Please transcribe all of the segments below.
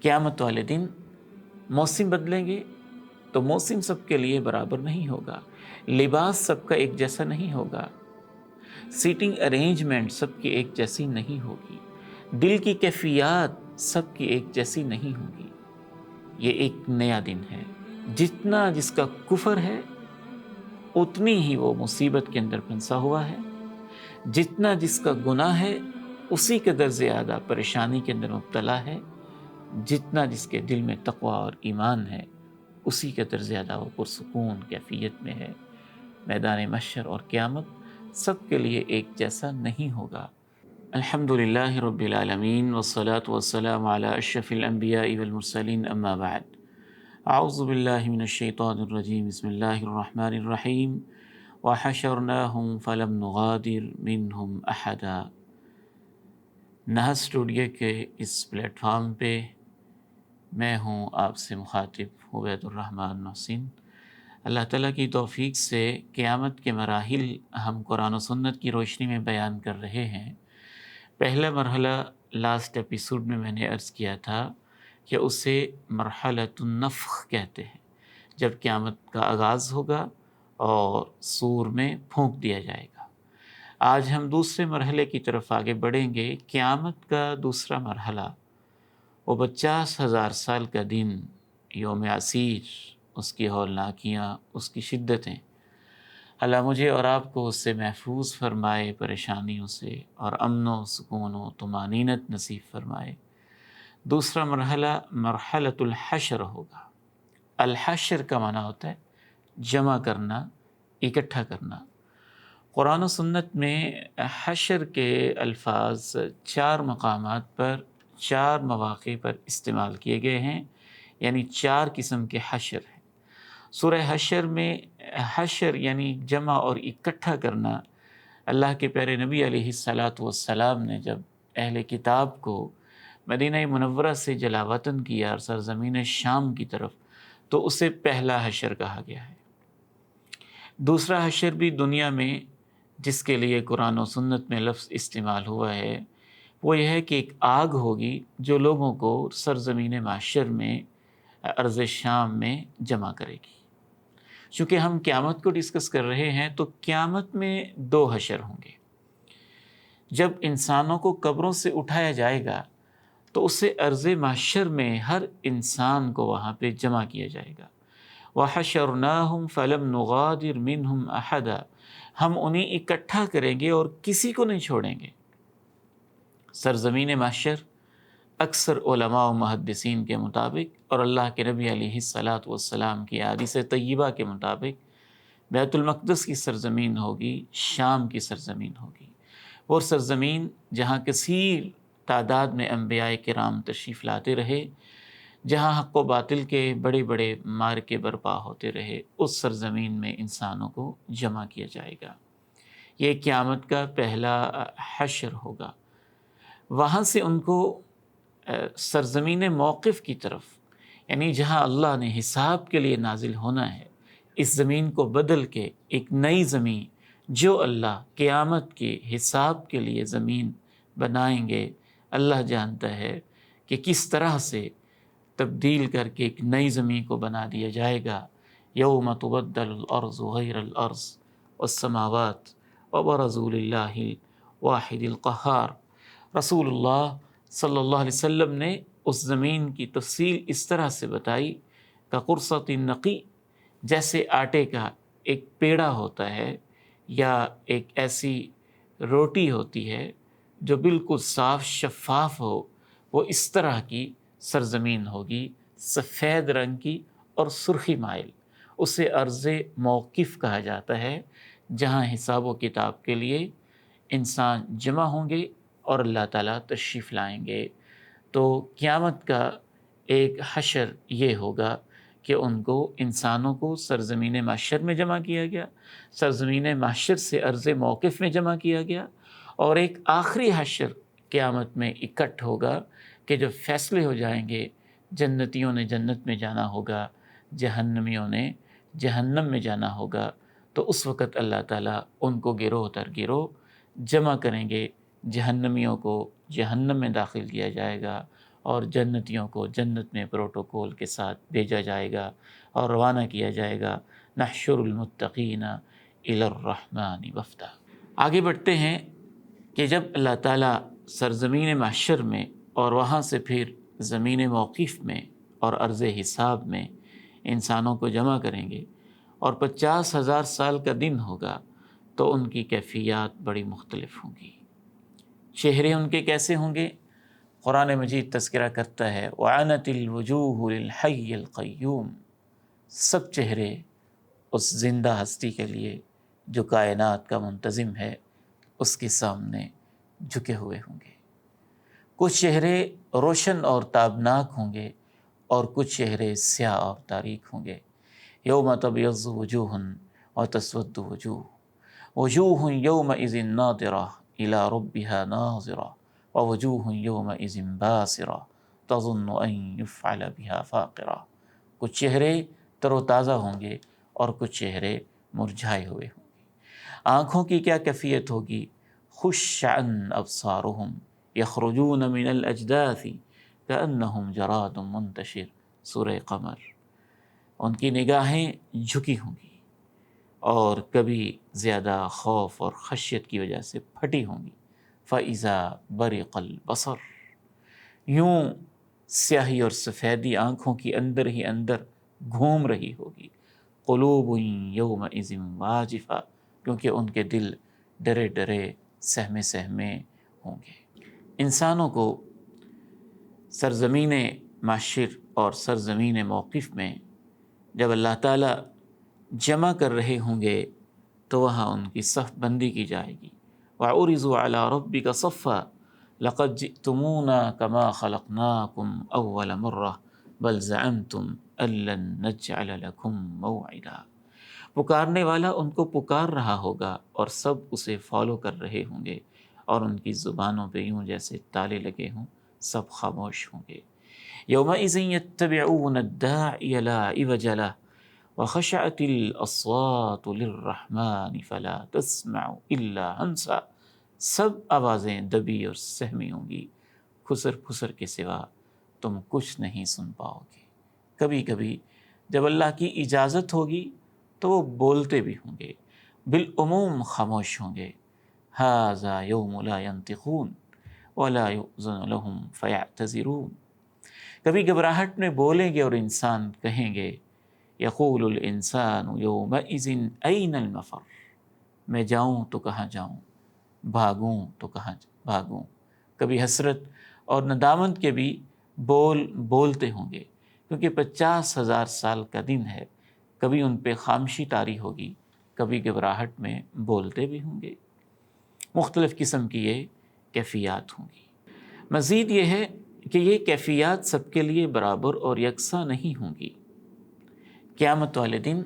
قیامت والے دن موسم بدلیں گے تو موسم سب کے لیے برابر نہیں ہوگا، لباس سب کا ایک جیسا نہیں ہوگا، سیٹنگ ارینجمنٹ سب کی ایک جیسی نہیں ہوگی، دل کی کیفیات سب کی ایک جیسی نہیں ہوگی۔ یہ ایک نیا دن ہے۔ جتنا جس کا کفر ہے اتنی ہی وہ مصیبت کے اندر پھنسا ہوا ہے، جتنا جس کا گناہ ہے اسی قدر زیادہ پریشانی کے اندر مبتلا ہے، جتنا جس کے دل میں تقوی اور ایمان ہے اسی قدر زیادہ وہ پرسکون کیفیت میں ہے۔ میدان محشر اور قیامت سب کے لیے ایک جیسا نہیں ہوگا۔ الحمدللہ رب العالمین والصلاة والسلام علی اشرف الانبیاء والمرسلین، اما بعد۔ اعوذ باللہ من الشیطان الرجیم، بسم اللہ الرحمن الرحیم۔ وحشرناہم فلم نغادر منہم احدا۔ نہا اسٹوڈیو کے اس پلیٹ فارم پہ میں ہوں آپ سے مخاطب عبید الرحمن محسن۔ اللہ تعالیٰ کی توفیق سے قیامت کے مراحل ہم قرآن و سنت کی روشنی میں بیان کر رہے ہیں۔ پہلا مرحلہ لاسٹ ایپیسوڈ میں نے عرض کیا تھا کہ اسے مرحلۃ النفخ کہتے ہیں، جب قیامت کا آغاز ہوگا اور صور میں پھونک دیا جائے گا۔ آج ہم دوسرے مرحلے کی طرف آگے بڑھیں گے۔ قیامت کا دوسرا مرحلہ وہ 50,000 سال کا دن، یوم عسیر، اس کی ہولناکیاں، اس کی شدتیں۔ اللہ مجھے اور آپ کو اس سے محفوظ فرمائے، پریشانیوں سے، اور امن و سکون و طمانینت نصیب فرمائے۔ دوسرا مرحلہ مرحلۃ الحشر ہوگا۔ الحشر کا معنی ہوتا ہے جمع کرنا، اکٹھا کرنا۔ قرآن و سنت میں حشر کے الفاظ 4 مقامات پر، 4 مواقع پر استعمال کیے گئے ہیں، یعنی 4 قسم کے حشر ہیں۔ سورہ حشر میں حشر یعنی جمع اور اکٹھا کرنا، اللہ کے پیارے نبی علیہ السلام نے جب اہل کتاب کو مدینہ منورہ سے جلا وطن کیا اور سرزمین شام کی طرف، تو اسے پہلا حشر کہا گیا ہے۔ دوسرا حشر بھی دنیا میں جس کے لیے قرآن و سنت میں لفظ استعمال ہوا ہے وہ یہ ہے کہ ایک آگ ہوگی جو لوگوں کو سرزمین محشر میں، ارض شام میں جمع کرے گی۔ چونکہ ہم قیامت کو ڈسکس کر رہے ہیں تو قیامت میں 2 حشر ہوں گے۔ جب انسانوں کو قبروں سے اٹھایا جائے گا تو اسے ارض محشر میں ہر انسان کو وہاں پہ جمع کیا جائے گا۔ وَحَشَرْنَاهُمْ فَلَمْ نُغَادِرْ مِنْهُمْ أَحَدًا، ہم انہیں اکٹھا کریں گے اور کسی کو نہیں چھوڑیں گے۔ سرزمین محشر اکثر علماء و محدثین کے مطابق اور اللہ کے نبی علیہ السلام کی حدیث طیبہ کے مطابق بیت المقدس کی سرزمین ہوگی، شام کی سرزمین ہوگی، وہ سرزمین جہاں کثیر تعداد میں انبیاء کرام تشریف لاتے رہے، جہاں حق و باطل کے بڑے بڑے معرکے برپا ہوتے رہے، اس سرزمین میں انسانوں کو جمع کیا جائے گا۔ یہ قیامت کا پہلا حشر ہوگا۔ وہاں سے ان کو سرزمین موقف کی طرف، یعنی جہاں اللہ نے حساب کے لیے نازل ہونا ہے، اس زمین کو بدل کے ایک نئی زمین جو اللہ قیامت کے حساب کے لیے زمین بنائیں گے، اللہ جانتا ہے کہ کس طرح سے تبدیل کر کے ایک نئی زمین کو بنا دیا جائے گا۔ یوم تبدل الارض غیر الارض والسماوات وبرزوا للہ الواحد القہار۔ رسول اللہ صلی اللہ علیہ وسلم نے اس زمین کی تفصیل اس طرح سے بتائی کہ قرصۃ نقی، جیسے آٹے کا ایک پیڑا ہوتا ہے یا ایک ایسی روٹی ہوتی ہے جو بالکل صاف شفاف ہو، وہ اس طرح کی سرزمین ہوگی، سفید رنگ کی اور سرخی مائل۔ اسے ارض موقف کہا جاتا ہے، جہاں حساب و کتاب کے لیے انسان جمع ہوں گے اور اللہ تعالیٰ تشریف لائیں گے۔ تو قیامت کا ایک حشر یہ ہوگا کہ ان کو، انسانوں کو سرزمین محشر میں جمع کیا گیا، سرزمین محشر سے ارض موقف میں جمع کیا گیا، اور ایک آخری حشر قیامت میں اکٹھ ہوگا کہ جب فیصلے ہو جائیں گے، جنتیوں نے جنت میں جانا ہوگا، جہنمیوں نے جہنم میں جانا ہوگا، تو اس وقت اللہ تعالیٰ ان کو گروہ در گروہ جمع کریں گے، جہنمیوں کو جہنم میں داخل کیا جائے گا اور جنتیوں کو جنت میں پروٹوکول کے ساتھ بھیجا جائے گا اور روانہ کیا جائے گا۔ نحشر المتقین الی الرحمن وفدا۔ آگے بڑھتے ہیں کہ جب اللہ تعالیٰ سرزمین محشر میں اور وہاں سے پھر زمین موقف میں اور عرض حساب میں انسانوں کو جمع کریں گے اور 50,000 سال کا دن ہوگا تو ان کی کیفیات بڑی مختلف ہوں گی۔ چہرے ان کے کیسے ہوں گے؟ قرآن مجید تذکرہ کرتا ہے وَعَنَتِ الْوُجُوهُ لِلْحَيِّ الْقَيُّومِ، سب چہرے اس زندہ ہستی کے لیے جو کائنات کا منتظم ہے اس کے سامنے جھکے ہوئے ہوں گے۔ کچھ چہرے روشن اور تابناک ہوں گے اور کچھ چہرے سیاہ اور تاریک ہوں گے۔ یوم تبیض وجوہ وتسود وجوہ، وجوہ یومئذ ناظرہ الی ربها ناظرہ ووجوہ یومئذ باسرہ تظن ان یفعل بها فاقرہ۔ کچھ چہرے تر و تازہ ہوں گے اور کچھ چہرے مرجھائے ہوئے ہوں گے۔ آنکھوں کی کیا کیفیت ہوگی؟ خشعن ابصارهم یخرجون من الاجداث کأنہم جراد منتشر، سورہ قمر۔ ان کی نگاہیں جھکی ہوں گی اور کبھی زیادہ خوف اور خشیت کی وجہ سے پھٹی ہوں گی۔ فَإِذَا بَرِقَ الْبَصَرُ، یوں سیاہی اور سفیدی آنکھوں کی اندر ہی اندر گھوم رہی ہوگی۔ قلوب یومئذ واجفہ، کیونکہ ان کے دل ڈرے ڈرے سہمے سہمے ہوں گے۔ انسانوں کو سرزمین محشر اور سرزمین موقف میں جب اللہ تعالیٰ جمع کر رہے ہوں گے تو وہاں ان کی صف بندی کی جائے گی۔ وَعُرِضُوا عَلَىٰ رَبِّكَ صَفًّا لَقَدْ جِئْتُمُونَا كَمَا خَلَقْنَاكُمْ أَوَّلَ مَرَّةٍ بَلْ زَعَمْتُمْ أَن لَّن نَّجْعَلَ لَكُم مَّوْعِدًا۔ پکارنے والا ان کو پکار رہا ہوگا اور سب اسے فالو کر رہے ہوں گے اور ان کی زبانوں پہ یوں جیسے تالے لگے ہوں، سب خاموش ہوں گے۔ یومئذ یتبعون الداعی لا عوج لہ وخشعت الاصوات للرحمن فلا تسمع الا ہمسا، سب آوازیں دبی اور سہمی ہوں گی، کھسر پھسر کے سوا تم کچھ نہیں سن پاؤ گے۔ کبھی کبھی جب اللہ کی اجازت ہوگی تو وہ بولتے بھی ہوں گے، بالعموم خاموش ہوں گے۔ ھذا یوم لا ینطقون ولا یؤذن لہم فیعتذرون، کبھی گھبراہٹ میں بولیں گے اور انسان کہیں گے یقول الانسان یومئذ این المفر، میں جاؤں تو کہاں جاؤں، بھاگوں تو کہاں بھاگوں۔ کبھی حسرت اور ندامت کے بھی بولتے ہوں گے، کیونکہ 50,000 سال کا دن ہے۔ کبھی ان پہ خاموشی طاری ہوگی، کبھی گھبراہٹ میں بولتے بھی ہوں گے۔ مختلف قسم کی یہ کیفیات ہوں گی۔ مزید یہ ہے کہ یہ کیفیات سب کے لیے برابر اور یکساں نہیں ہوں گی۔ قیامت والے دن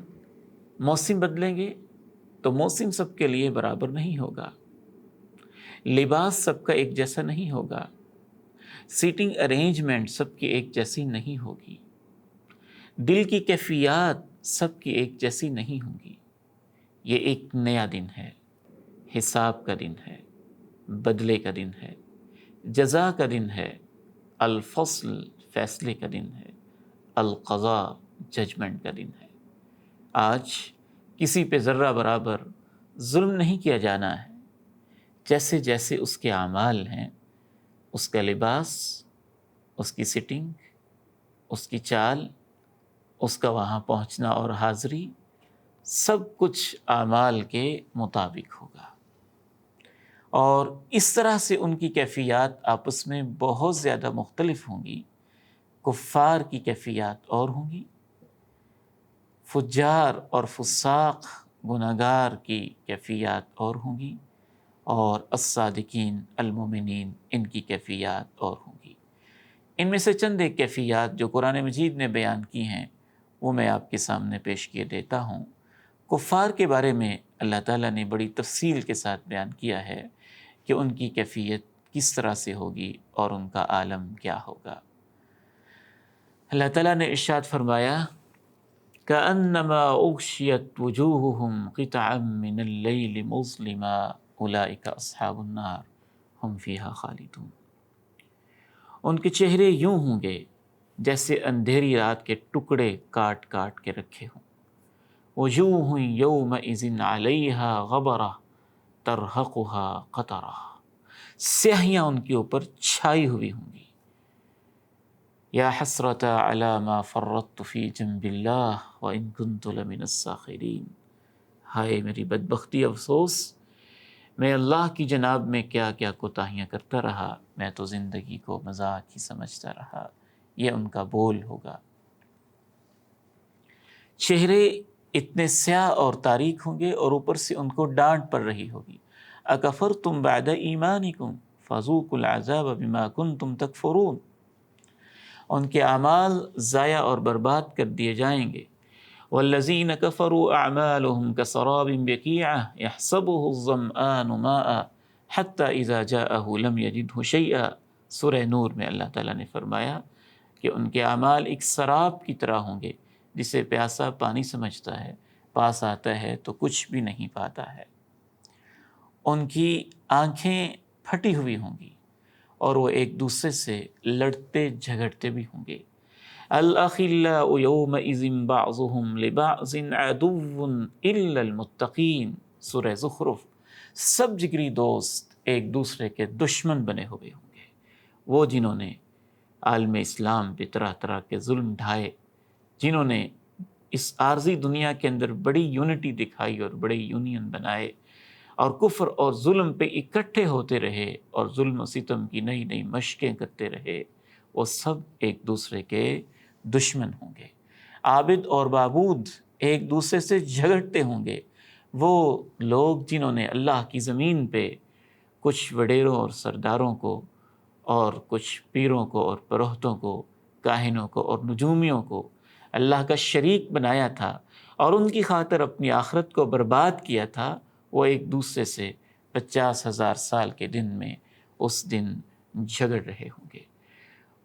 موسم بدلیں گے تو موسم سب کے لیے برابر نہیں ہوگا، لباس سب کا ایک جیسا نہیں ہوگا، سیٹنگ ارینجمنٹ سب کی ایک جیسی نہیں ہوگی، دل کی کیفیات سب کی ایک جیسی نہیں ہوں گی۔ یہ ایک نیا دن ہے، حساب کا دن ہے، بدلے کا دن ہے، جزا کا دن ہے، الفصل فیصلے کا دن ہے، القضاء ججمنٹ کا دن ہے۔ آج کسی پہ ذرہ برابر ظلم نہیں کیا جانا ہے، جیسے جیسے اس کے اعمال ہیں، اس کا لباس، اس کی سٹنگ، اس کی چال، اس کا وہاں پہنچنا اور حاضری، سب کچھ اعمال کے مطابق ہوگا۔ اور اس طرح سے ان کی کیفیات آپس میں بہت زیادہ مختلف ہوں گی۔ کفار کی کیفیات اور ہوں گی، فجار اور فساق گناہگار کی کیفیات اور ہوں گی، اور الصادقین المومنین ان کی کیفیات اور ہوں گی۔ ان میں سے چند ایک کیفیات جو قرآن مجید نے بیان کی ہیں وہ میں آپ کے سامنے پیش کیے دیتا ہوں۔ کفار کے بارے میں اللہ تعالیٰ نے بڑی تفصیل کے ساتھ بیان کیا ہے کہ ان کی کیفیت کس طرح سے ہوگی اور ان کا عالم کیا ہوگا۔ اللہ تعالیٰ نے ارشاد فرمایا كأنما أغشيت وجوههم قطعا من الليل مظلما أولئك أصحاب النار هم فيها خالدون۔ ان کے چہرے یوں ہوں گے جیسے اندھیری رات کے ٹکڑے کاٹ کاٹ کے رکھے ہوں. وجوہ یومئذ علیہا غبرہ ترہقها قطرہ، سیاہیاں ان کے اوپر چھائی ہوئی ہوں گی. یا حسرۃ علی ما فرطت فی جنب اللہ وان کنت لمن الساخرین، ہائے میری بدبختی، افسوس، میں اللہ کی جناب میں کیا کیا کوتاہیاں کرتا رہا، میں تو زندگی کو مذاق ہی سمجھتا رہا. یہ ان کا بول ہوگا. چہرے اتنے سیاہ اور تاریک ہوں گے اور اوپر سے ان کو ڈانٹ پڑ رہی ہوگی. اکفرتم بعد ایمانکم فذوقوا العذاب بما کنتم تکفرون. ان کے اعمال ضائع اور برباد کر دیے جائیں گے. والذین کفروا اعمالهم کسراب بقیعہ یحسبه الظمآن ماء حتی اذا جاءه لم یجدہ شیئا. سورہ نور میں اللہ تعالیٰ نے فرمایا کہ ان کے اعمال ایک سراب کی طرح ہوں گے جسے پیاسا پانی سمجھتا ہے، پاس آتا ہے تو کچھ بھی نہیں پاتا ہے. ان کی آنکھیں پھٹی ہوئی ہوں گی اور وہ ایک دوسرے سے لڑتے جھگڑتے بھی ہوں گے. الاخلاء یومئذ بعضهم لبعض عدو الا المتقین. سورہ زخرف. سب جگری دوست ایک دوسرے کے دشمن بنے ہوئے ہوں گے، وہ جنہوں نے عالم اسلام پہ طرح طرح کے ظلم ڈھائے، جنہوں نے اس عارضی دنیا کے اندر بڑی یونٹی دکھائی اور بڑے یونین بنائے اور کفر اور ظلم پہ اکٹھے ہوتے رہے اور ظلم و ستم کی نئی نئی مشقیں کرتے رہے، وہ سب ایک دوسرے کے دشمن ہوں گے. عابد اور معبود ایک دوسرے سے جھگڑتے ہوں گے، وہ لوگ جنہوں نے اللہ کی زمین پہ کچھ وڈیروں اور سرداروں کو اور کچھ پیروں کو اور پروہتوں کو، کاہنوں کو اور نجومیوں کو اللہ کا شریک بنایا تھا اور ان کی خاطر اپنی آخرت کو برباد کیا تھا، وہ ایک دوسرے سے 50,000 سال کے دن میں اس دن جھگڑ رہے ہوں گے.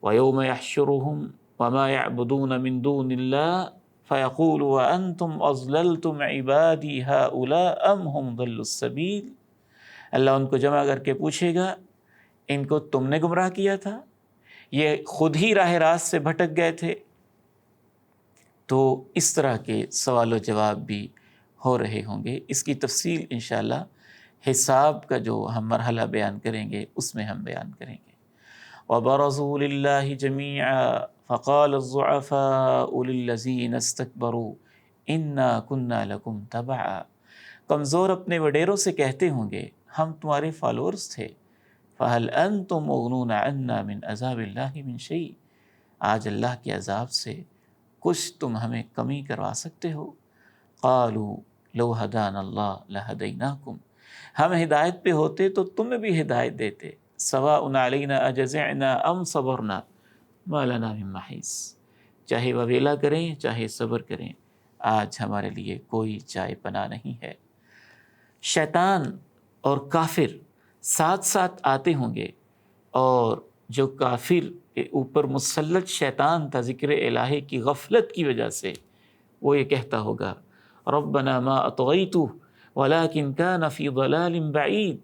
وَيَوْمَ يَحْشُرُهُمْ وَمَا يَعْبُدُونَ مِن دُونِ اللَّهِ فَيَقُولُ وَأَنْتُمْ أَضْلَلْتُمْ عِبَادِي هَؤُلَاءِ أَمْ هُمْ ضَلُّوا السَّبِيلَ. اللہ ان کو جمع کر کے پوچھے گا، ان کو تم نے گمراہ کیا تھا، یہ خود ہی راہ راست سے بھٹک گئے تھے. تو اس طرح کے سوال و جواب بھی ہو رہے ہوں گے. اس کی تفصیل انشاءاللہ حساب کا جو ہم مرحلہ بیان کریں گے اس میں ہم بیان کریں گے. وَبَرَزُوا لِلَّهِ جَمِيعًا فَقَالَ الضُّعَفَاءُ لِلَّذِينَ اسْتَكْبَرُوا إِنَّا كُنَّا لَكُمْ تَبَعًا. کمزور اپنے وڈیروں سے کہتے ہوں گے، ہم تمہارے فالورز تھے. فَهَلْ أَنْتُمْ مُغْنُونَ عَنَّا مِنْ عَذَابِ اللَّهِ مِنْ شَيْءٍ. آج اللہ کے عذاب سے کچھ تم ہمیں کمی کروا سکتے ہو؟ قالوا لو هدانا اللہ لہدیناکم. ہم ہدایت پہ ہوتے تو تمہیں بھی ہدایت دیتے. سواء علینا اجزعنا ام صبرنا ما لنا من محیص. چاہے وویلا کریں چاہے صبر کریں، آج ہمارے لیے کوئی چائے پناہ نہیں ہے. شیطان اور کافر ساتھ ساتھ آتے ہوں گے، اور جو کافر کے اوپر مسلط شیطان تھا ذکر الہی کی غفلت کی وجہ سے، وہ یہ کہتا ہوگا ربنا ما اطغیتہ ولکن کان فی ضلال بعید.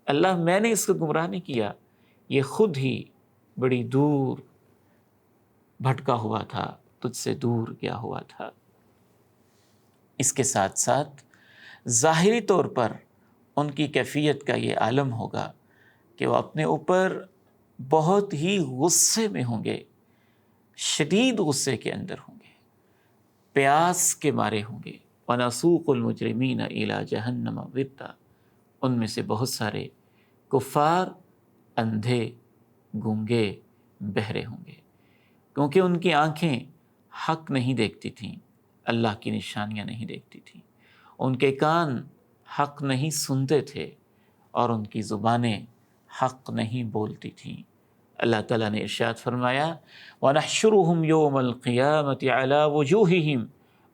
اللہ میں نے اس کو گمراہ نہیں کیا، یہ خود ہی بڑی دور بھٹکا ہوا تھا، تجھ سے دور گیا ہوا تھا. اس کے ساتھ ساتھ ظاہری طور پر ان کی کیفیت کا یہ عالم ہوگا کہ وہ اپنے اوپر بہت ہی غصے میں ہوں گے، شدید غصے کے اندر ہوں گے، پیاس کے مارے ہوں گے. وَنَسُوقُ الْمُجْرِمِينَ إِلَى جَهَنَّمَ وِرْدًا. ان میں سے بہت سارے کفار اندھے، گونگے، بہرے ہوں گے، کیونکہ ان کی آنکھیں حق نہیں دیکھتی تھیں، اللہ کی نشانیاں نہیں دیکھتی تھیں، ان کے کان حق نہیں سنتے تھے اور ان کی زبانیں حق نہیں بولتی تھیں. اللہ تعالیٰ نے ارشاد فرمایا وَنَحْشُرُهُمْ يَوْمَ الْقِيَامَةِ عَلَى وُجُوهِهِمْ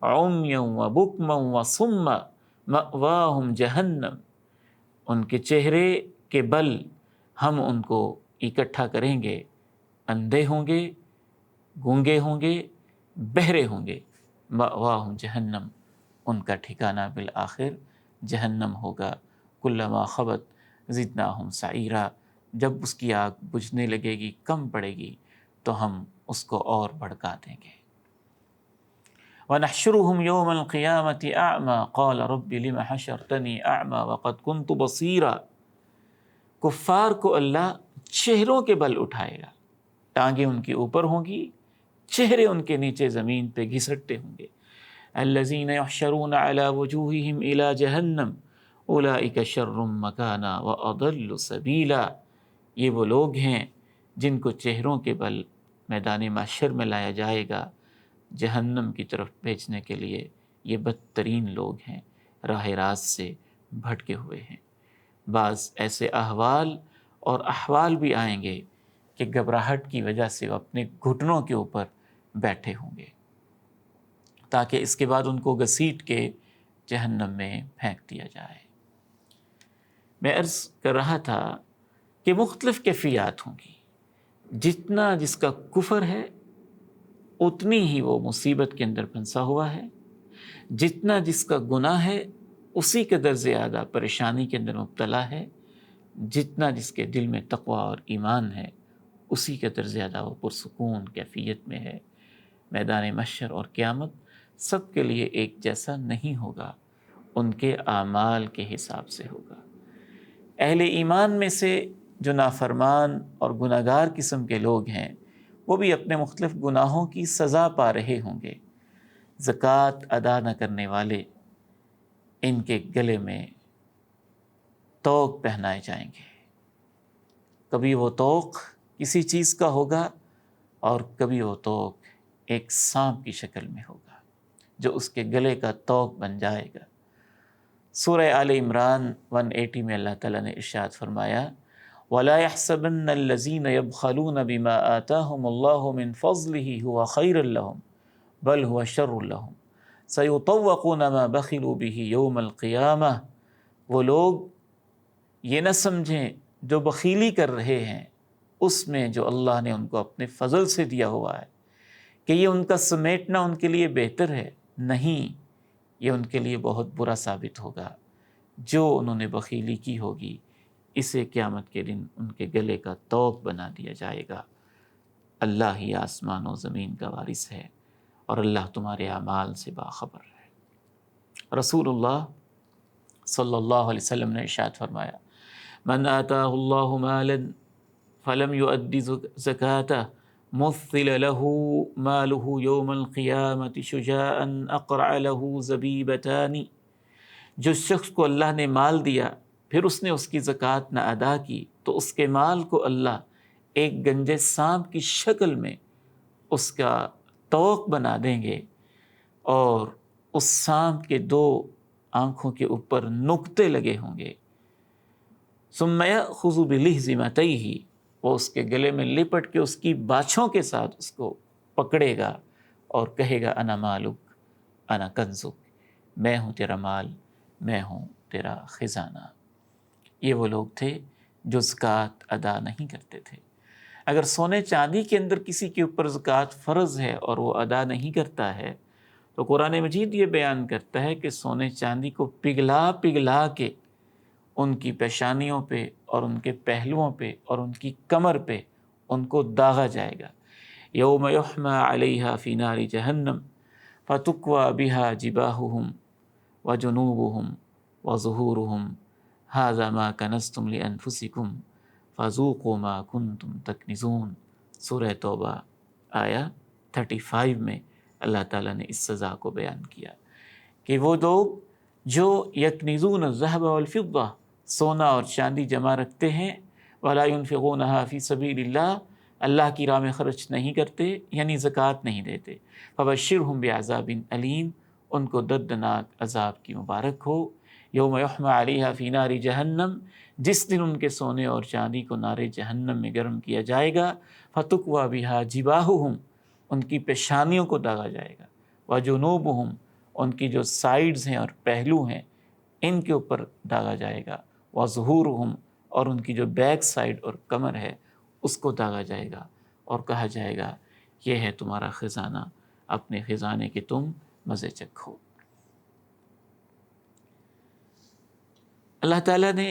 عُمْيًا وَبُكْمًا وَصُمًّا مَأْوَاهُمْ جَهَنَّمْ. ان کے چہرے کے بل ہم ان کو اکٹھا کریں گے، اندھے ہوں گے، گونگے ہوں گے، بہرے ہوں گے. مأواہم جہنم، ان کا ٹھکانہ بالآخر جہنم ہوگا. کلما خبت زدناہم سعیرا. جب اس کی آگ بجھنے لگے گی، کم پڑے گی، تو ہم اس کو اور بھڑکا دیں گے۔ وَنَحْشُرُهُمْ يَوْمَ الْقِيَامَةِ أَعْمَى قَالَ رَبِّ لِمَ حَشَرْتَنِي أَعْمَى وَقَدْ كُنْتُ بَصِيرًا۔ کفار کو اللہ چہروں کے بل اٹھائے گا، ٹانگیں ان کے اوپر ہوں گی، چہرے ان کے نیچے زمین پہ گھسٹتے ہوں گے۔ الَّذِينَ يُحْشَرُونَ عَلَى وُجُوهِهِمْ إِلَى جَهَنَّمَ أُولَئِكَ شَرٌّ مَكَانًا وَأَضَلُّ سَبِيلًا۔ یہ وہ لوگ ہیں جن کو چہروں کے بل میدان محشر میں لایا جائے گا، جہنم کی طرف بھیجنے کے لیے۔ یہ بدترین لوگ ہیں، راہ راست سے بھٹکے ہوئے ہیں۔ بعض ایسے احوال اور احوال بھی آئیں گے کہ گھبراہٹ کی وجہ سے وہ اپنے گھٹنوں کے اوپر بیٹھے ہوں گے، تاکہ اس کے بعد ان کو گھسیٹ کے جہنم میں پھینک دیا جائے۔ میں عرض کر رہا تھا کہ مختلف کیفیات ہوں گی، جتنا جس کا کفر ہے اتنی ہی وہ مصیبت کے اندر پھنسا ہوا ہے، جتنا جس کا گناہ ہے اسی قدر زیادہ پریشانی کے اندر مبتلا ہے، جتنا جس کے دل میں تقوی اور ایمان ہے اسی قدر زیادہ وہ پرسکون کیفیت میں ہے۔ میدان محشر اور قیامت سب کے لیے ایک جیسا نہیں ہوگا، ان کے اعمال کے حساب سے ہوگا۔ اہل ایمان میں سے جو نافرمان اور گناہگار قسم کے لوگ ہیں وہ بھی اپنے مختلف گناہوں کی سزا پا رہے ہوں گے۔ زکوٰۃ ادا نہ کرنے والے، ان کے گلے میں طوق پہنائے جائیں گے۔ کبھی وہ طوق کسی چیز کا ہوگا اور کبھی وہ طوق ایک سانپ کی شکل میں ہوگا جو اس کے گلے کا طوق بن جائے گا۔ سورہ آل عمران 180 میں اللہ تعالیٰ نے ارشاد فرمایا وَلَا يَحْسَبَنَّ الَّذِينَ يَبْخَلُونَ بِمَا آتَاهُمُ اللَّهُ مِنْ فَضْلِهِ هُوَ خَيْرٌ لَهُمْ بَلْ هُوَ شَرٌّ لَهُمْ سَيُطَوَّقُونَ مَا بَخِلُوا بِهِ يَوْمَ الْقِيَامَةِ۔ وہ لوگ یہ نہ سمجھیں جو بخیلی کر رہے ہیں اس میں جو اللہ نے ان کو اپنے فضل سے دیا ہوا ہے کہ یہ ان کا سمیٹنا ان کے لیے بہتر ہے، نہیں، یہ ان کے لیے بہت برا ثابت ہوگا۔ جو انہوں نے بخیلی کی ہوگی اسے قیامت کے دن ان کے گلے کا طوق بنا دیا جائے گا۔ اللہ ہی آسمان و زمین کا وارث ہے اور اللہ تمہارے اعمال سے باخبر ہے۔ رسول اللہ صلی اللہ علیہ وسلم نے ارشاد فرمایا من آتاہ اللہ مالا فلم یؤد زکاتہ مثل له ماله یوم القیامة شجاعا اقرع له زبیبتان۔ جو شخص کو اللہ نے مال دیا پھر اس نے اس کی زکوٰۃ نہ ادا کی تو اس کے مال کو اللہ ایک گنجے سانپ کی شکل میں اس کا طوق بنا دیں گے، اور اس سانپ کے 2 آنکھوں کے اوپر نقطے لگے ہوں گے۔ ثم یأخذ بلحظمتیہ، وہ اس کے گلے میں لپٹ کے اس کی باچھوں کے ساتھ اس کو پکڑے گا اور کہے گا انا مالک انا کنزک، میں ہوں تیرا مال، میں ہوں تیرا خزانہ۔ یہ وہ لوگ تھے جو زکوٰۃ ادا نہیں کرتے تھے۔ اگر سونے چاندی کے اندر کسی کے اوپر زکوٰۃ فرض ہے اور وہ ادا نہیں کرتا ہے تو قرآن مجید یہ بیان کرتا ہے کہ سونے چاندی کو پگھلا پگھلا کے ان کی پیشانیوں پہ اور ان کے پہلوؤں پہ اور ان کی کمر پہ ان کو داغا جائے گا۔ یوم یحمى علیہا فی نار جہنم فتکوی بہا جباہہم وجنوبہم وظہورہم ھذا ما کنزتم لانفسکم فذوقوا ما کنتم تکنزون۔ سورہ توبہ آیا 35 میں اللہ تعالیٰ نے اس سزا کو بیان کیا کہ وہ لوگ جو یکنزون الذہب والفضہ، سونا اور چاندی جمع رکھتے ہیں، ولا ينفقونها فی سبیل اللہ، اللہ کی راہ میں خرچ نہیں کرتے یعنی زکوٰۃ نہیں دیتے، فبشرہم بعذاب علیم، ان کو دردناک عذاب کی مبارک ہو۔ یوم یحمى علیہا فی نار جہنم، جس دن ان کے سونے اور چاندی کو نار جہنم میں گرم کیا جائے گا، فتکوی بہا جباہہم، ان کی پیشانیوں کو داغا جائے گا، وجنوبہم، ان کی جو سائیڈز ہیں اور پہلو ہیں ان کے اوپر داغا جائے گا، وظہورہم، اور ان کی جو بیک سائیڈ اور کمر ہے اس کو داغا جائے گا، اور کہا جائے گا یہ ہے تمہارا خزانہ، اپنے خزانے کے تم مزے چکھو۔ اللہ تعالیٰ نے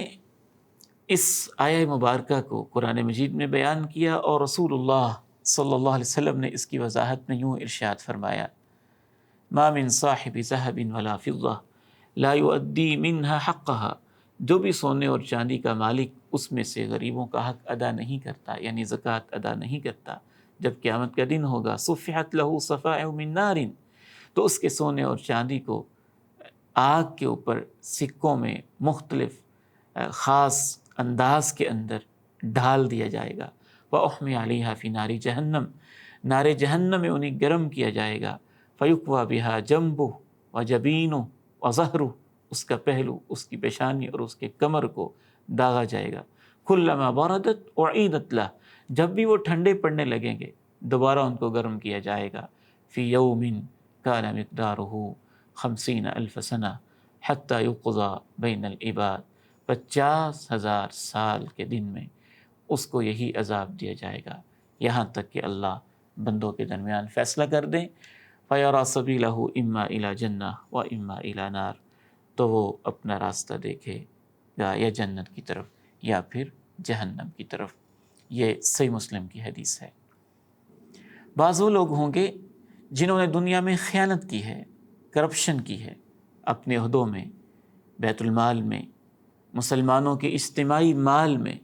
اس آیہ مبارکہ کو قرآن مجید میں بیان کیا، اور رسول اللہ صلی اللہ علیہ وسلم نے اس کی وضاحت میں یوں ارشاد فرمایا: ما من صاحب ذهب ولا فضة لا يؤدي منها حقها، جو بھی سونے اور چاندی کا مالک اس میں سے غریبوں کا حق ادا نہیں کرتا، یعنی زکوٰۃ ادا نہیں کرتا، جب قیامت کا دن ہوگا صفحت له صفائح من نار، تو اس کے سونے اور چاندی کو آگ کے اوپر سکوں میں مختلف خاص انداز کے اندر ڈال دیا جائے گا۔ وَأُحْمِيَ عَلَيْهَا فِي نَارِ جَهَنَّمَ، نار جہنم میں انہیں گرم کیا جائے گا۔ فَيُكْوَى بِهَا جَنْبُهُ وَجَبِينُهُ وَظَهْرُهُ، اس کا پہلو، اس کی پیشانی اور اس کے کمر کو داغا جائے گا۔ كُلَّمَا بَرَدَتْ أُعِيدَتْ لَهُ، جب بھی وہ ٹھنڈے پڑنے لگیں گے دوبارہ ان کو گرم کیا جائے گا۔ فِي يَوْمٍ كَانَ مِقْدَارُهُ 50,000 سنة حَتَّى يُقْضَى بَيْنَ الْعِبَادِ، 50,000 سال کے دن میں اس کو یہی عذاب دیا جائے گا، یہاں تک کہ اللہ بندوں کے درمیان فیصلہ کر دیں۔ فَيَرَى سَبِيلَهُ إِمَّا إِلَى جَنَّةٍ وَإِمَّا إِلَى نَارٍ، تو وہ اپنا راستہ دیکھے گا یا جنت کی طرف یا پھر جہنم کی طرف۔ یہ صحیح مسلم کی حدیث ہے۔ بعض وہ لوگ ہوں گے جنہوں نے دنیا میں خیانت کی ہے، کرپشن کی ہے، اپنے عہدوں میں، بیت المال میں، مسلمانوں کے اجتماعی مال میں،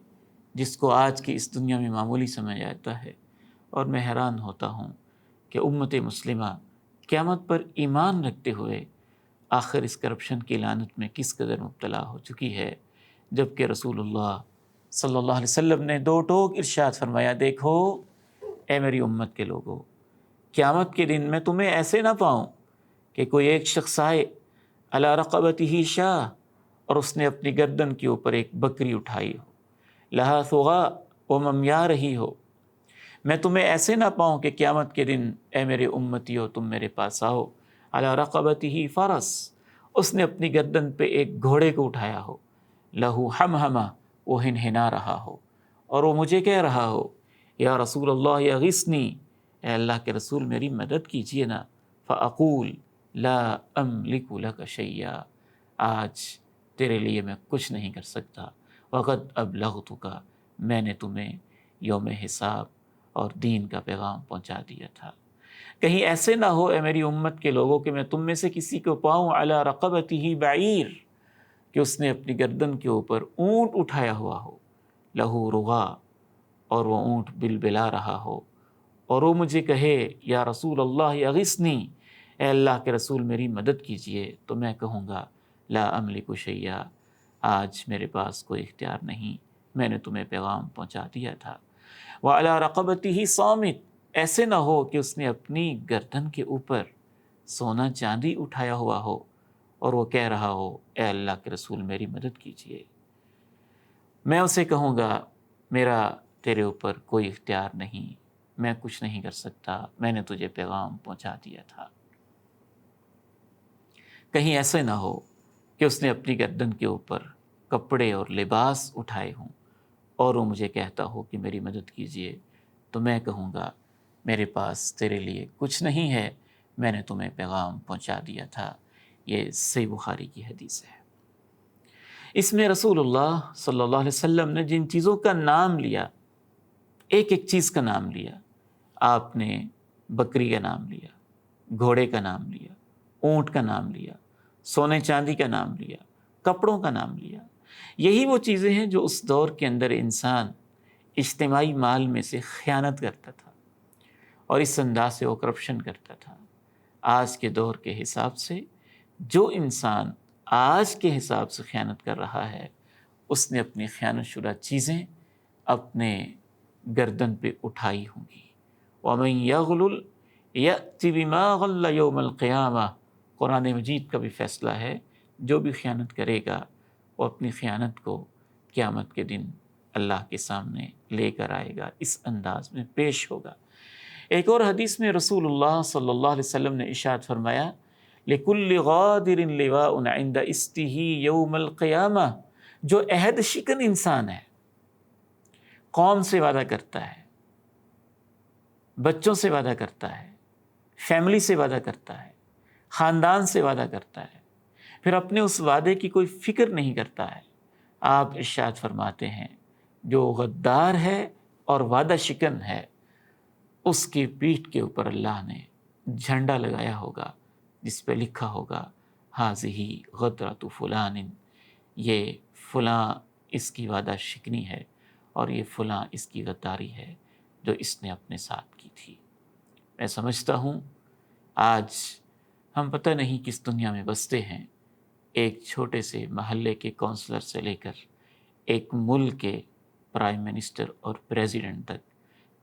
جس کو آج کی اس دنیا میں معمولی سمجھا جاتا ہے۔ اور میں حیران ہوتا ہوں کہ امت مسلمہ قیامت پر ایمان رکھتے ہوئے آخر اس کرپشن کی لعنت میں کس قدر مبتلا ہو چکی ہے، جبکہ رسول اللہ صلی اللہ علیہ وسلم نے دو ٹوک ارشاد فرمایا: دیکھو اے میری امت کے لوگوں، قیامت کے دن میں تمہیں ایسے نہ پاؤں کہ کوئی ایک شخص آئے علی رقبتہ شاہ، اور اس نے اپنی گردن کے اوپر ایک بکری اٹھائی ہو، لہا ثغا، وہ ممیا رہی ہو۔ میں تمہیں ایسے نہ پاؤں کہ قیامت کے دن اے میرے امتیو تم میرے پاس آؤ، علی رقبتہ فرس، اس نے اپنی گردن پہ ایک گھوڑے کو اٹھایا ہو، لہو ہمہمہ، وہ ہنہنا رہا ہو، اور وہ مجھے کہہ رہا ہو: یا رسول اللہ اغثنی، اے اللہ کے رسول میری مدد کیجیے نا۔ فاقول لا املک لک شیئا، آج تیرے لیے میں کچھ نہیں کر سکتا، وقد ابلغتک، میں نے تمہیں یوم حساب اور دین کا پیغام پہنچا دیا تھا۔ کہیں ایسے نہ ہو اے میری امت کے لوگوں کہ میں تم میں سے کسی کو پاؤں علی رقبتہ بعیر، کہ اس نے اپنی گردن کے اوپر اونٹ اٹھایا ہوا ہو، لہو رغا، اور وہ اونٹ بلبلا رہا ہو، اور وہ مجھے کہے: یا رسول اللہ اغثنی، اے اللہ کے رسول میری مدد کیجئے، تو میں کہوں گا: لا املک شیئا، آج میرے پاس کوئی اختیار نہیں، میں نے تمہیں پیغام پہنچا دیا تھا۔ وعلی رقبتہ صامت، ایسے نہ ہو کہ اس نے اپنی گردن کے اوپر سونا چاندی اٹھایا ہوا ہو اور وہ کہہ رہا ہو: اے اللہ کے رسول میری مدد کیجئے، میں اسے کہوں گا: میرا تیرے اوپر کوئی اختیار نہیں، میں کچھ نہیں کر سکتا، میں نے تجھے پیغام پہنچا دیا تھا۔ کہیں ایسے نہ ہو کہ اس نے اپنی گردن کے اوپر کپڑے اور لباس اٹھائے ہوں اور وہ مجھے کہتا ہو کہ میری مدد کیجئے، تو میں کہوں گا: میرے پاس تیرے لیے کچھ نہیں ہے، میں نے تمہیں پیغام پہنچا دیا تھا۔ یہ صحیح بخاری کی حدیث ہے۔ اس میں رسول اللہ صلی اللہ علیہ وسلم نے جن چیزوں کا نام لیا، ایک ایک چیز کا نام لیا، آپ نے بکری کا نام لیا، گھوڑے کا نام لیا، اونٹ کا نام لیا، سونے چاندی کا نام لیا، کپڑوں کا نام لیا۔ یہی وہ چیزیں ہیں جو اس دور کے اندر انسان اجتماعی مال میں سے خیانت کرتا تھا اور اس انداز سے وہ کرپشن کرتا تھا۔ آج کے دور کے حساب سے جو انسان آج کے حساب سے خیانت کر رہا ہے، اس نے اپنی خیانت شدہ چیزیں اپنے گردن پہ اٹھائی ہوں گی۔ وَمَن يَغْلُلْ يَأْتِ بِمَا غَلَّ يَوْمَ الْقِيَامَةِ، قرآن مجید کا بھی فیصلہ ہے، جو بھی خیانت کرے گا وہ اپنی خیانت کو قیامت کے دن اللہ کے سامنے لے کر آئے گا، اس انداز میں پیش ہوگا۔ ایک اور حدیث میں رسول اللہ صلی اللہ علیہ وسلم نے ارشاد فرمایا: لِكُلِّ غَادِرٍ لِوَاءٌ عِنْدَ إِسْتِهِ يَوْمَ الْقِيَامَةِ، جو عہد شکن انسان ہے، قوم سے وعدہ کرتا ہے، بچوں سے وعدہ کرتا ہے، فیملی سے وعدہ کرتا ہے، خاندان سے وعدہ کرتا ہے، پھر اپنے اس وعدے کی کوئی فکر نہیں کرتا ہے، آپ ارشاد فرماتے ہیں جو غدار ہے اور وعدہ شکن ہے اس کی پیٹھ کے اوپر اللہ نے جھنڈا لگایا ہوگا جس پہ لکھا ہوگا حاذہ غدرۃ فلان، یہ فلاں اس کی وعدہ شکنی ہے اور یہ فلاں اس کی غداری ہے جو اس نے اپنے ساتھ کی تھی۔ میں سمجھتا ہوں آج ہم پتہ نہیں کس دنیا میں بستے ہیں، ایک چھوٹے سے محلے کے کونسلر سے لے کر ایک ملک کے پرائم منسٹر اور پریزیڈنٹ تک،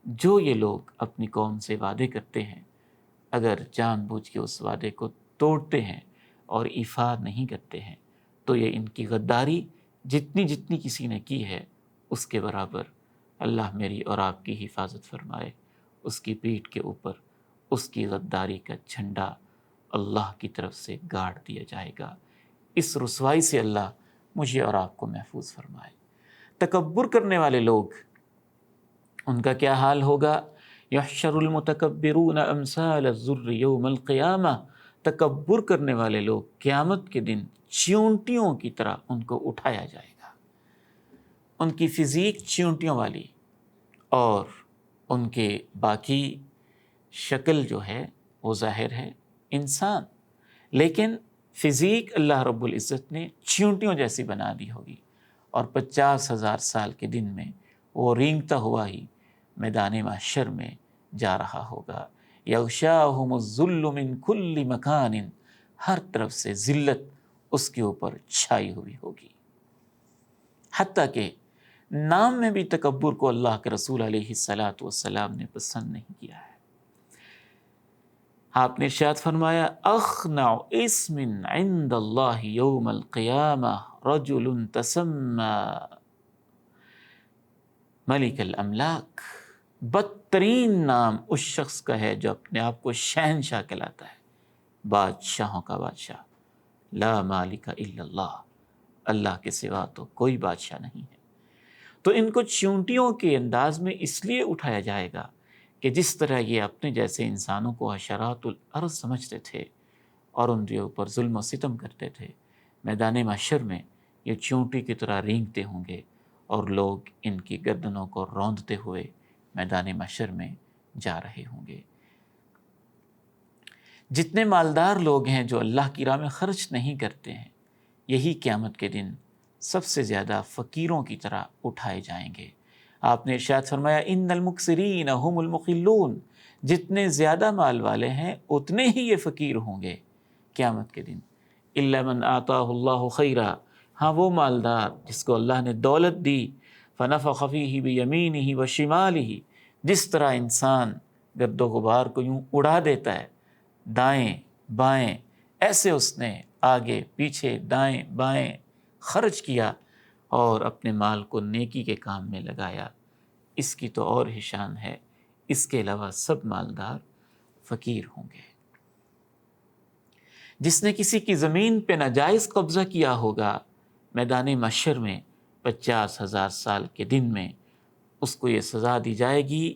جو یہ لوگ اپنی قوم سے وعدے کرتے ہیں، اگر جان بوجھ کے اس وعدے کو توڑتے ہیں اور ایفا نہیں کرتے ہیں تو یہ ان کی غداری جتنی جتنی کسی نے کی ہے اس کے برابر اللہ میری اور آپ کی حفاظت فرمائے، اس کی پیٹھ کے اوپر اس کی غداری کا جھنڈا اللہ کی طرف سے گاڑ دیا جائے گا۔ اس رسوائی سے اللہ مجھے اور آپ کو محفوظ فرمائے۔ تکبر کرنے والے لوگ، ان کا کیا حال ہوگا؟ یحشر المتکبرون امثال الذر یوم القیامہ، تکبر کرنے والے لوگ قیامت کے دن چیونٹیوں کی طرح ان کو اٹھایا جائے گا، ان کی فزیک چیونٹیوں والی اور ان کے باقی شکل جو ہے وہ ظاہر ہے انسان، لیکن فزیک اللہ رب العزت نے چیونٹیوں جیسی بنا دی ہوگی، اور 50,000 سال کے دن میں وہ رینگتا ہوا ہی میدان محشر میں جا رہا ہوگا۔ یغشاہم الذل من کل مکان، ہر طرف سے ذلت اس کے اوپر چھائی ہوئی ہوگی، حتیٰ کہ نام میں بھی تکبر کو اللہ کے رسول علیہ الصلاۃ والسلام نے پسند نہیں کیا ہے۔ آپ نے ارشاد فرمایا اخنع اسم عند اللہ یوم القیامہ رجل تسمى ملک الاملاک، بدترین نام اس شخص کا ہے جو اپنے آپ کو شہنشاہ کہلاتا ہے، بادشاہوں کا بادشاہ، لا مالک الا اللہ، اللہ کے سوا تو کوئی بادشاہ نہیں ہے۔ تو ان کو چیونٹیوں کے انداز میں اس لیے اٹھایا جائے گا کہ جس طرح یہ اپنے جیسے انسانوں کو حشرات الارض سمجھتے تھے اور ان کے اوپر ظلم و ستم کرتے تھے، میدان محشر میں یہ چیونٹی کی طرح رینگتے ہوں گے اور لوگ ان کی گردنوں کو روندتے ہوئے میدان محشر میں جا رہے ہوں گے۔ جتنے مالدار لوگ ہیں جو اللہ کی راہ میں خرچ نہیں کرتے ہیں، یہی قیامت کے دن سب سے زیادہ فقیروں کی طرح اٹھائے جائیں گے۔ آپ نے ارشاد فرمایا ان المکثرین هم المقلون، جتنے زیادہ مال والے ہیں اتنے ہی یہ فقیر ہوں گے قیامت کے دن۔ الا من آتاہ اللہ خیرا، ہاں وہ مالدار جس کو اللہ نے دولت دی، فنفخ فیہ بیمینہ وشمالہ، جس طرح انسان گرد و غبار کو یوں اڑا دیتا ہے دائیں بائیں، ایسے اس نے آگے پیچھے دائیں بائیں خرچ کیا اور اپنے مال کو نیکی کے کام میں لگایا۔ اس کی تو اور ہی شان ہے، اس کے علاوہ سب مالدار فقیر ہوں گے۔ جس نے کسی کی زمین پہ ناجائز قبضہ کیا ہوگا، میدان محشر میں 50,000 سال کے دن میں اس کو یہ سزا دی جائے گی،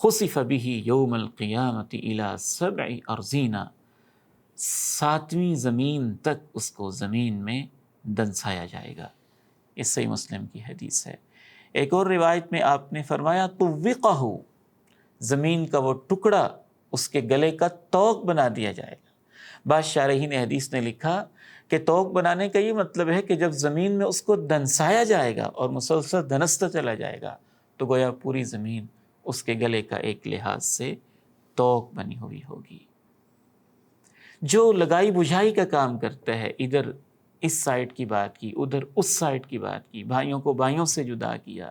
خسف بہ یوم القیامت الی 7 ارضین، 7ویں زمین تک اس کو زمین میں دنسایا جائے گا۔ اس صحیح مسلم کی حدیث ہے۔ ایک اور روایت میں آپ نے فرمایا طوقہ، زمین کا وہ ٹکڑا اس کے گلے کا طوق بنا دیا جائے گا۔ بعض شارحین حدیث نے لکھا کہ طوق بنانے کا یہ مطلب ہے کہ جب زمین میں اس کو دنسایا جائے گا اور مسلسل دنستا چلا جائے گا تو گویا پوری زمین اس کے گلے کا ایک لحاظ سے طوق بنی ہوئی ہوگی۔ جو لگائی بجھائی کا کام کرتا ہے، ادھر اس سائڈ کی بات کی، ادھر اس سائڈ کی بات کی، بھائیوں کو بھائیوں سے جدا کیا،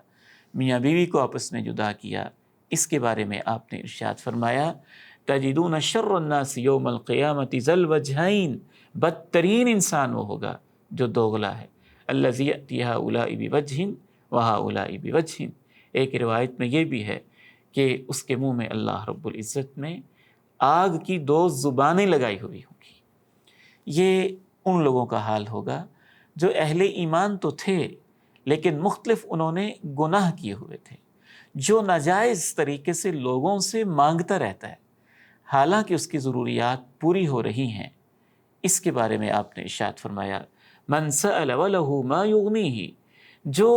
میاں بیوی کو آپس میں جدا کیا، اس کے بارے میں آپ نے ارشاد فرمایا تجدون شر الناس یوم القیامت ذی الوجہین، بدترین انسان وہ ہوگا جو دوغلا ہے، الذی یأتی ہؤلاء بوجہ وہؤلاء بوجہ۔ ایک روایت میں یہ بھی ہے کہ اس کے منہ میں اللہ رب العزت نے آگ کی 2 زبانیں لگائی ہوئی ہوں گی۔ یہ ان لوگوں کا حال ہوگا جو اہل ایمان تو تھے لیکن مختلف انہوں نے گناہ کیے ہوئے تھے، جو ناجائز طریقے سے لوگوں سے مانگتا رہتا ہے حالانکہ اس کی ضروریات پوری ہو رہی ہیں۔ اس کے بارے میں آپ نے ارشاد فرمایا من سأل وله ما یغنیہ، جو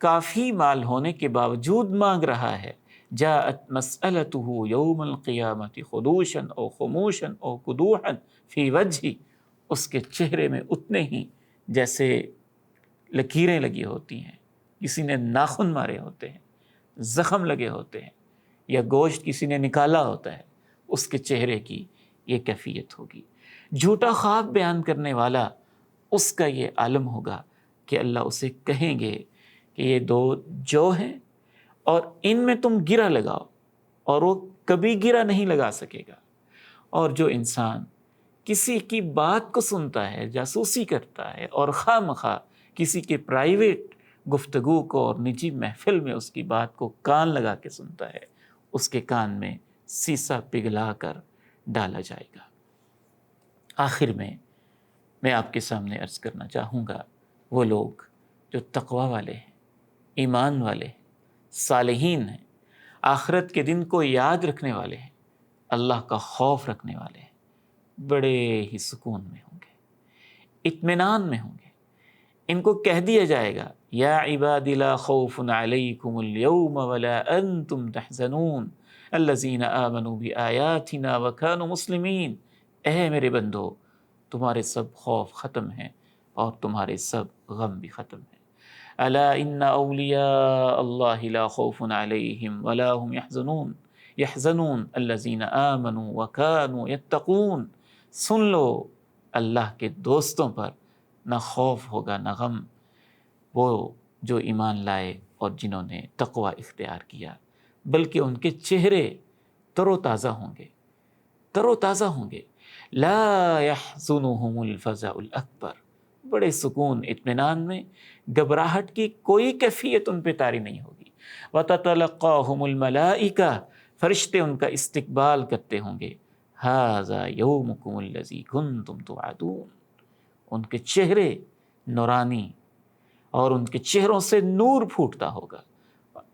کافی مال ہونے کے باوجود مانگ رہا ہے، جاءت مسألته یوم القیامت خدوشا او خموشا او قدوحا فی وجہی، اس کے چہرے میں اتنے ہی جیسے لکیریں لگی ہوتی ہیں، کسی نے ناخن مارے ہوتے ہیں، زخم لگے ہوتے ہیں، یا گوشت کسی نے نکالا ہوتا ہے، اس کے چہرے کی یہ کیفیت ہوگی۔ جھوٹا خواب بیان کرنے والا، اس کا یہ عالم ہوگا کہ اللہ اسے کہیں گے کہ یہ دو جو ہیں اور ان میں تم گرہ لگاؤ، اور وہ کبھی گرہ نہیں لگا سکے گا۔ اور جو انسان کسی کی بات کو سنتا ہے، جاسوسی کرتا ہے، اور خواہ مخواہ کسی کے پرائیویٹ گفتگو کو اور نجی محفل میں اس کی بات کو کان لگا کے سنتا ہے، اس کے کان میں سیسا پگھلا کر ڈالا جائے گا۔ آخر میں آپ کے سامنے عرض کرنا چاہوں گا، وہ لوگ جو تقوی والے ہیں، ایمان والے ہیں، صالحین ہیں، آخرت کے دن کو یاد رکھنے والے ہیں، اللہ کا خوف رکھنے والے ہیں، بڑے ہی سکون میں ہوں گے، اطمینان میں ہوں گے۔ ان کو کہہ دیا جائے گا، یا عباد لا خوف علیکم اليوم ولا انتم تحزنون الذین آمنوا بآیاتنا وکانوا مسلمین، اے میرے بندو، تمہارے سب خوف ختم ہیں اور تمہارے سب غم بھی ختم ہیں۔ الا ان اولیاء اللہ لا خوف علیہم ولا هم يحزنون الذین آمنوا وکانوا یتقون، سن لو، اللہ کے دوستوں پر نہ خوف ہوگا نہ غم، وہ جو ایمان لائے اور جنہوں نے تقوی اختیار کیا، بلکہ ان کے چہرے تر و تازہ ہوں گے، تر و تازہ ہوں گے۔ لا يحزنهم الفزع الاکبر، بڑے سکون اطمینان میں، گھبراہٹ کی کوئی کیفیت ان پہ طاری نہیں ہوگی۔ وتتلقاهم الملائکہ، فرشتے ان کا استقبال کرتے ہوں گے۔ ھذا یومکم الذی کنتم توعدون، ان کے چہرے نورانی اور ان کے چہروں سے نور پھوٹتا ہوگا۔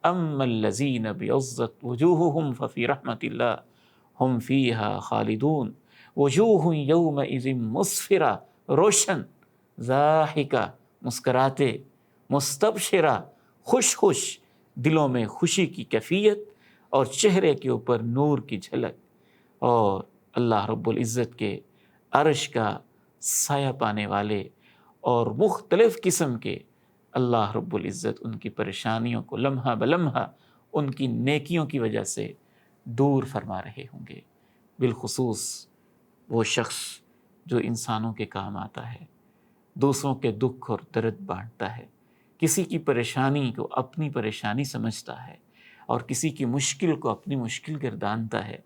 اما الذین ابیضت وجوہہم ففی رحمت اللہ ہم فیہا خالدون، وجوہ یومئذ مسفرہ، روشن، ضاحکہ، مسکراتے، مستبشرہ، خوش خوش، دلوں میں خوشی کی کیفیت اور چہرے کے اوپر نور کی جھلک، اور اللہ رب العزت کے عرش کا سایہ پانے والے اور مختلف قسم کے اللہ رب العزت ان کی پریشانیوں کو لمحہ بلمحہ ان کی نیکیوں کی وجہ سے دور فرما رہے ہوں گے۔ بالخصوص وہ شخص جو انسانوں کے کام آتا ہے، دوسروں کے دکھ اور درد بانٹتا ہے، کسی کی پریشانی کو اپنی پریشانی سمجھتا ہے اور کسی کی مشکل کو اپنی مشکل گردانتا ہے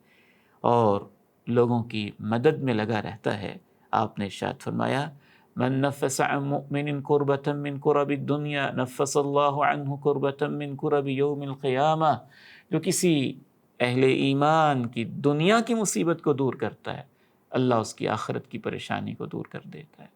اور لوگوں کی مدد میں لگا رہتا ہے۔ آپ نے ارشاد فرمایا، من نفس عن مؤمن کربة من کرب الدنیا نفس اللہ عنہ کربة من کرب یوم القیامہ، جو کسی اہل ایمان کی دنیا کی مصیبت کو دور کرتا ہے، اللہ اس کی آخرت کی پریشانی کو دور کر دیتا ہے۔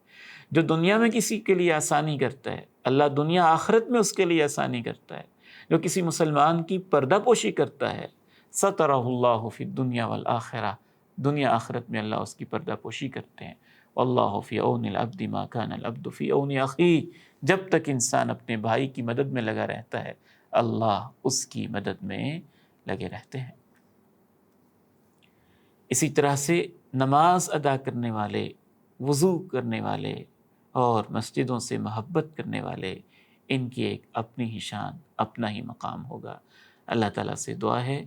جو دنیا میں کسی کے لیے آسانی کرتا ہے، اللہ دنیا آخرت میں اس کے لیے آسانی کرتا ہے۔ جو کسی مسلمان کی پردہ پوشی کرتا ہے، سترہ اللہ فی الدنیا والآخرہ، دنیا آخرت میں اللہ اس کی پردہ پوشی کرتے ہیں۔ واللہ فی عون العبد ما کان العبد فی عون اخیہ، جب تک انسان اپنے بھائی کی مدد میں لگا رہتا ہے، اللہ اس کی مدد میں لگے رہتے ہیں۔ اسی طرح سے نماز ادا کرنے والے، وضو کرنے والے اور مسجدوں سے محبت کرنے والے، ان کی ایک اپنی ہی شان، اپنا ہی مقام ہوگا۔ اللہ تعالیٰ سے دعا ہے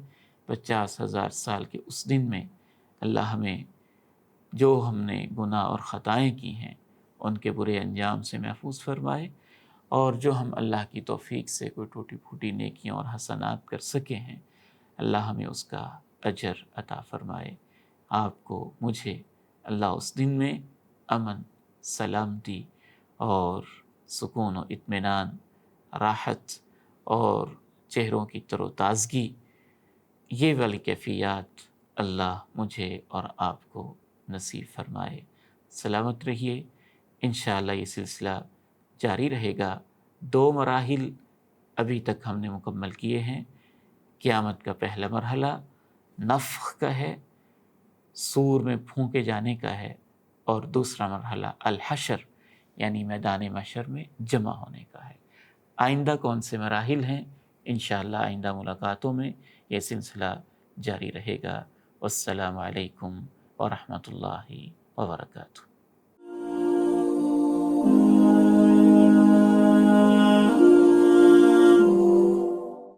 50,000 سال کے اس دن میں اللہ ہمیں جو ہم نے گناہ اور خطائیں کی ہیں ان کے برے انجام سے محفوظ فرمائے، اور جو ہم اللہ کی توفیق سے کوئی ٹوٹی پھوٹی نیکیاں اور حسنات کر سکے ہیں، اللہ ہمیں اس کا اجر عطا فرمائے۔ آپ کو، مجھے اللہ اس دن میں امن، سلامتی اور سکون و اطمینان، راحت اور چہروں کی تر و تازگی، یہ والی کیفیات اللہ مجھے اور آپ کو نصیب فرمائے۔ سلامت رہیے، انشاءاللہ یہ سلسلہ جاری رہے گا۔ 2 مراحل ابھی تک ہم نے مکمل کیے ہیں۔ قیامت کا پہلا مرحلہ نفخ کا ہے، سور میں پھونکے جانے کا ہے، اور دوسرا مرحلہ الحشر یعنی میدان محشر میں جمع ہونے کا ہے۔ آئندہ کون سے مراحل ہیں، انشاءاللہ آئندہ ملاقاتوں میں یہ سلسلہ جاری رہے گا۔ والسلام علیکم ورحمۃ اللہ وبرکاتہ۔